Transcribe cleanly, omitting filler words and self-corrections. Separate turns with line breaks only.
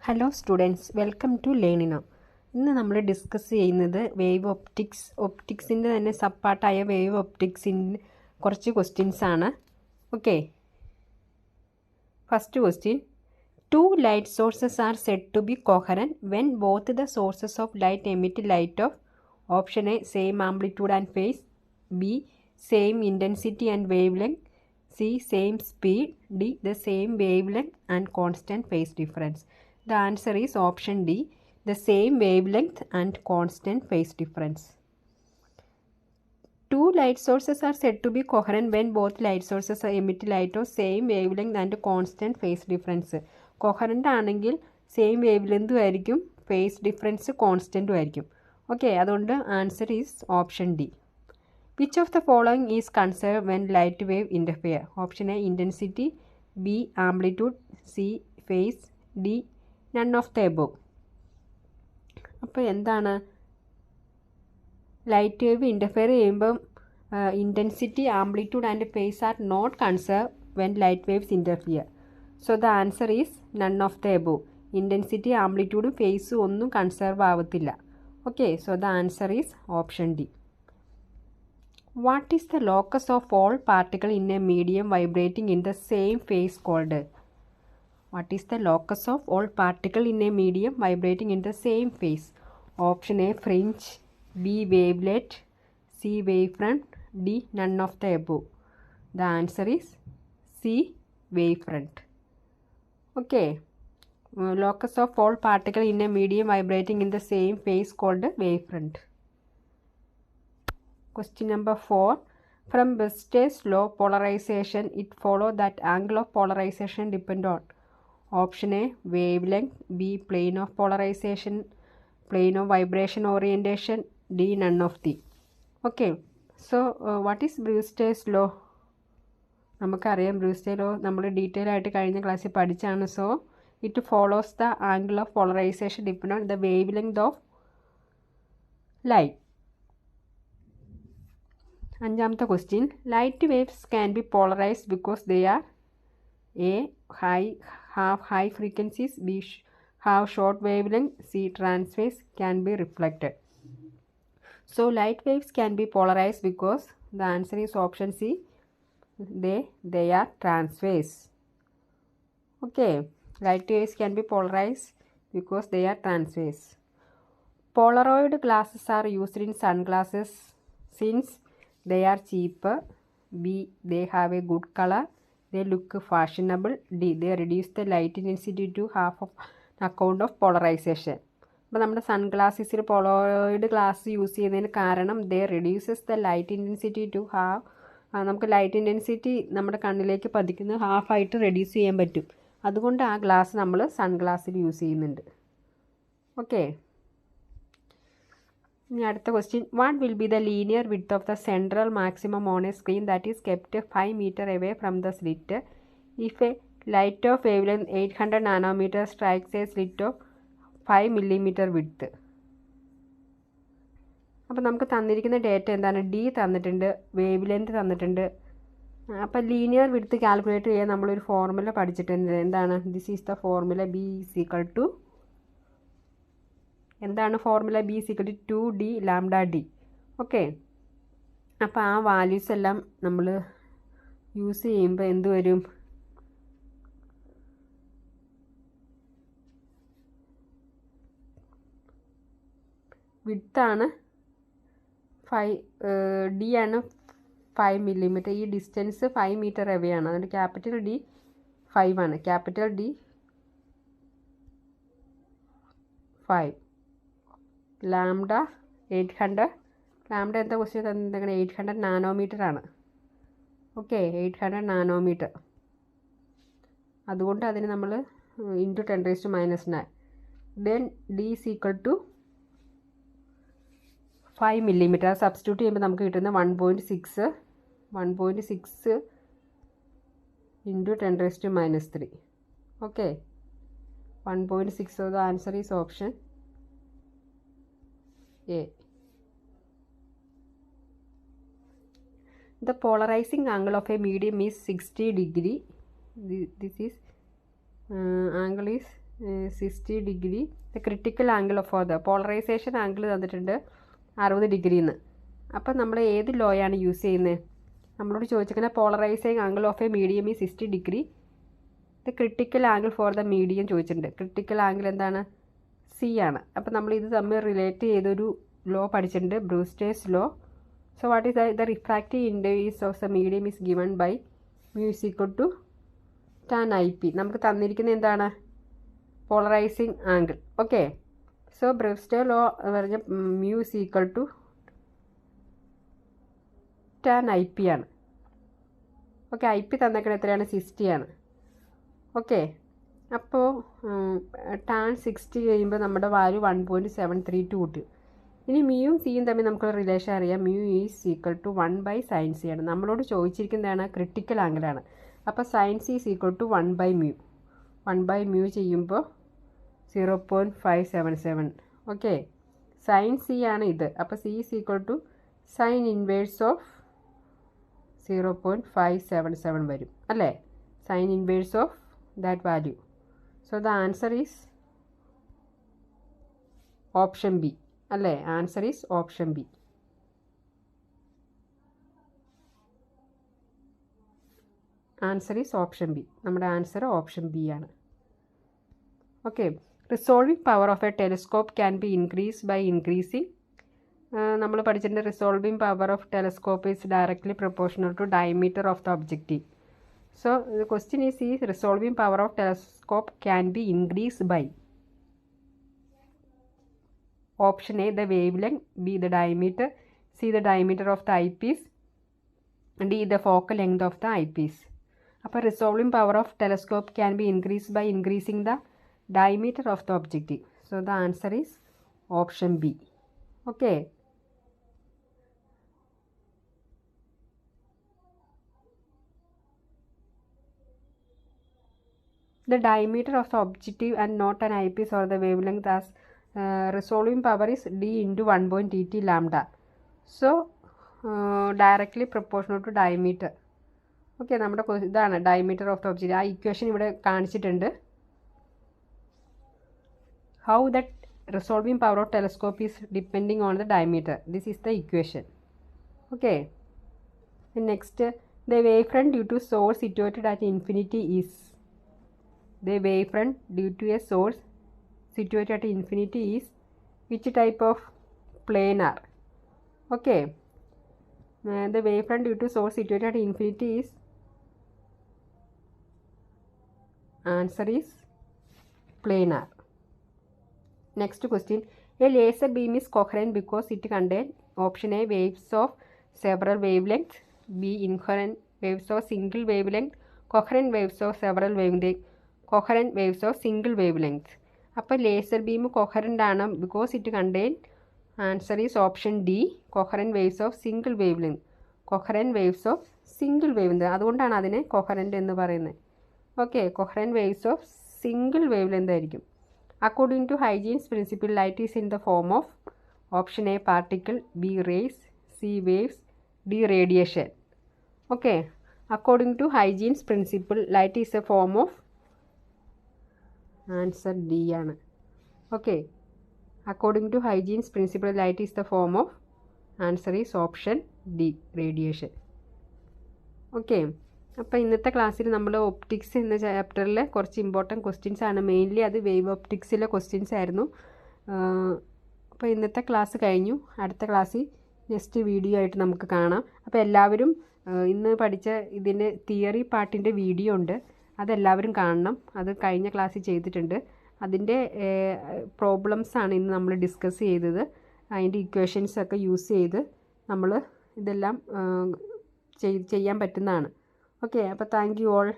Hello students, welcome to ലേണിനോ. ഇന്ന് നമ്മൾ ഡിസ്കസ് ചെയ്യുന്നത് വേവ് ഒപ്റ്റിക്സിൻ്റെ തന്നെ സബ്പാർട്ടായ വേവ് ഒപ്റ്റിക്സിൻ്റെ കുറച്ച് ക്വസ്റ്റ്യൻസ് ആണ്. Okay, first question. Two light sources are said to be coherent when both the sources of light emit light of option A same amplitude and phase, B same intensity and wavelength, C same speed, D the same wavelength and constant phase difference. The answer is option D, the same wavelength and constant phase difference. Two light sources are said to be coherent when both light sources emit light of same wavelength and constant phase difference. കോഹറൻ്റ് ആണെങ്കിൽ same wave ലെങ്തും ആയിരിക്കും, phase difference കോൺസ്റ്റൻറ്റും ആയിരിക്കും. Okay, അതുകൊണ്ട് answer is option D. Which of the following is conserve when light wave interfere? Option A intensity, B amplitude, C phase, D none of the above. അപ്പോൾ എന്താണ് light wave interfere ചെയ്യുമ്പം intensity, amplitude and phase are not conserve when light waves interfere. So the answer is none of the above. Intensity, ആംപ്ലിറ്റ്യൂഡും ഫേസും ഒന്നും conserve ആവത്തില്ല. Okay, so the answer is option D. What is the locus of all particle in a medium vibrating in the same phase called? What is the locus of all particle in a medium vibrating in the same phase? Option A fringe, B wavelet, C wave front, D none of the above. The answer is C wave front. Okay, locus of all particle in a medium vibrating in the same phase called wavefront. Question number 4. From Wester's law polarization, it follows that angle of polarization depend on option A wavelength, B plane of polarization, plane of vibration orientation, D none of the. Okay, so what is Brewster's law? നമുക്കറിയാം ബ്രൂസ്റ്റേ law നമ്മൾ detail ആയിട്ട് കഴിഞ്ഞ ക്ലാസ്സിൽ പഠിച്ചാണ്. So it follows the angle of polarisation depend on the wave length of light. അഞ്ചാമത്തെ question. Light waves can be polarised because they are A have high frequencies, B have short wave length, C transverse, can be reflected. So light waves can be polarised because the answer is option C, they are transverse. Okay, light waves can be polarized because they are transverse. Polaroid glasses are used in sunglasses since they are cheaper. B they have a good color, they look fashionable. D they reduce the light intensity to half of account of polarization. അപ്പോൾ നമ്മുടെ സൺഗ്ലാസസിൽ Polaroid glass use ചെയ്യുന്നതിന് കാരണം they reduces the light intensity to have, നമുക്ക് light intensity നമ്മുടെ കണ്ണിലേക്ക് പതിക്കുന്നത് ഹാഫായിട്ട് reduce ചെയ്യാൻ പറ്റും. അതുകൊണ്ട് ആ ഗ്ലാസ് നമ്മൾ സൺഗ്ലാസ്സിൽ യൂസ് ചെയ്യുന്നുണ്ട്. ഓക്കെ, ഇനി അടുത്ത question. What will be the linear width of the central maximum on A screen that is kept 5 meter away from the slit if A light of wave length 800 nanometer strikes A slit of 5 millimeter width? അപ്പോൾ നമുക്ക് തന്നിരിക്കുന്ന data എന്താണ്? D തന്നിട്ടുണ്ട്, wave length തന്നിട്ടുണ്ട്. അപ്പോൾ linear width calculate ചെയ്യാൻ നമ്മളൊരു formula പഠിച്ചിട്ടുണ്ട്. എന്താണ്? This is the formula B is equal to, എന്താണ് ഫോർമുല? B is equal to 2D lambda D. Okay, അപ്പോൾ ആ വാല്യൂസ് എല്ലാം നമ്മൾ യൂസ് ചെയ്യുമ്പോൾ എന്ത് വരും? വിഡ്ത്താണ് ഡി ആണ് 5 millimeter. ഈ ഡിസ്റ്റൻസ് 5 meter അവേ ആണ്. അതുകൊണ്ട് ക്യാപിറ്റൽ ഡി 5 ആണ്. Capital D 5, lambda 800. ലാംഡ എന്താ ക്വസ്റ്റ്യൻ തന്നിരിക്കുന്നത്? 800 nanometer ആണ്. Okay, 800 nanometer. അതുകൊണ്ട് അതിന് നമ്മൾ into 10⁻⁹. Then D is equal to 5 millimeter. Substitute ചെയ്യുമ്പോൾ നമുക്ക് കിട്ടുന്ന 1.6 into 10⁻�3. Okay, 1.6. So the answer is option A. The polarizing angle of a medium is 60 degree. This is angle is 60 degree. The critical angle for the polarisation angle തന്നിട്ടുണ്ട് 60 ഡിഗ്രിന്ന്. അപ്പം നമ്മൾ ഏത് ലോയാണ് use ചെയ്യുന്നത്? നമ്മളോട് ചോദിച്ചിരിക്കുന്ന polarising angle of a medium ഈ 60 degree. The critical angle for the medium ചോദിച്ചിട്ടുണ്ട്. Critical angle എന്താണ്? സി ആണ്. അപ്പം നമ്മൾ ഇത് തമ്മിൽ റിലേറ്റ് ചെയ്തൊരു ലോ പഠിച്ചിട്ടുണ്ട്, Brewster's law. So what is the refractive index of the medium is given by mu is equal to tan IP. നമുക്ക് തന്നിരിക്കുന്ന എന്താണ്? Polarising angle. Okay, so Brewster's law എന്ന് പറഞ്ഞാൽ mu is equal to tan IP ആണ്. Okay, IP തന്നേക്കണ എത്രയാണ്? 60 ആണ്. Okay, അപ്പോൾ tan 60 കഴിയുമ്പോൾ നമ്മുടെ വാല്യൂ 1.732 കിട്ടും. ഇനി മ്യൂയും സിയും തമ്മിൽ നമുക്കൊരു റിലേഷൻ അറിയാം. Mu is equal to 1/sin c ആണ്. നമ്മളോട് ചോദിച്ചിരിക്കുന്നതാണ് ക്രിട്ടിക്കൽ ആംഗിളാണ്. അപ്പോൾ sin c is equal to 1/μ. 1/μ ചെയ്യുമ്പോൾ 0.577. ഓക്കെ, sin c ആണ് ഇത്. അപ്പോൾ c is equal to sine inverse of 0.577 വരും അല്ലേ? Sine inverse of that value. So the answer is option B അല്ലേ? Answer is option B. Answer is option B. നമ്മുടെ answer option B ആണ്. Okay, resolving power of a telescope can be increase by increasing. നമ്മൾ പഠിച്ചിട്ടുണ്ട് resolving power of telescope is directly proportional to diameter of the objective. So the question is ഈ resolving power of telescope can be increase by option A the wavelength, B the diameter, C the diameter of the eyepiece, D the focal length of the eyepiece. അപ്പോൾ resolving power of telescope can be increased by increasing the diameter of the objective. So the answer is option B. Okay. The diameter of the objective and not an eyepiece or the wavelength as resolving power is D into 1.tt lambda. So directly proportional to diameter. Okay, നമ്മുടെ ഇതാണ് diameter of the object. ആ equation ഇവിടെ കാണിച്ചിട്ടുണ്ട്. How that resolving power of telescope is depending on the diameter. This is the equation. Okay, next the wave front due to source situated at infinity is. The wavefront due to a source situated at infinity is which type of planar? Okay, the wavefront due to source situated at infinity is, answer is planar. Next question, a laser beam is coherent because it contains option A waves of several wavelengths, B incoherent waves of single wavelength, coherent waves of several wavelengths, coherent waves of single wavelength. അപ്പോൾ laser beam coherent ആണ് because it contain. Answer is option D coherent waves of single wavelength. Coherent waves of single wavelength, അതുകൊണ്ടാണ് അതിനെ coherent എന്ന് പറയുന്നത്. Okay, coherent waves of single wavelength ആയിരിക്കും. According to Huygens principle light is in the form of option A particle, B rays, C waves, D radiation. Okay, according to Huygens principle light is a form of, answer D ആണ്. Okay, according to Huygens principle light is the form of, answer is option D radiation. Okay, അപ്പോൾ ഇന്നത്തെ ക്ലാസ്സിൽ നമ്മൾ optics എന്ന ചാപ്റ്ററിൽ കുറച്ച് important questions ആണ്. Mainly അത് വേവ് ഒപ്റ്റിക്സിലെ ക്വസ്റ്റ്യൻസ് ആയിരുന്നു. അപ്പോൾ ഇന്നത്തെ ക്ലാസ് കഴിഞ്ഞു. അടുത്ത ക്ലാസ്സിൽ നെക്സ്റ്റ് വീഡിയോ ആയിട്ട് നമുക്ക് കാണാം. അപ്പോൾ എല്ലാവരും ഇന്ന് പഠിച്ച ഇതിൻ്റെ തിയറി പാർട്ടിൻ്റെ വീഡിയോ ഉണ്ട്, അതെല്ലാവരും കാണണം. അത് കഴിഞ്ഞ ക്ലാസ്സിൽ ചെയ്തിട്ടുണ്ട്. അതിൻ്റെ പ്രോബ്ലംസാണ് ഇന്ന് നമ്മൾ ഡിസ്കസ് ചെയ്തത്. അതിൻ്റെ ഇക്വേഷൻസൊക്കെ യൂസ് ചെയ്ത് നമ്മൾ ഇതെല്ലാം ചെയ്യാൻ പറ്റുന്നതാണ്. ഓക്കെ, അപ്പോൾ താങ്ക് യു ഓൾ.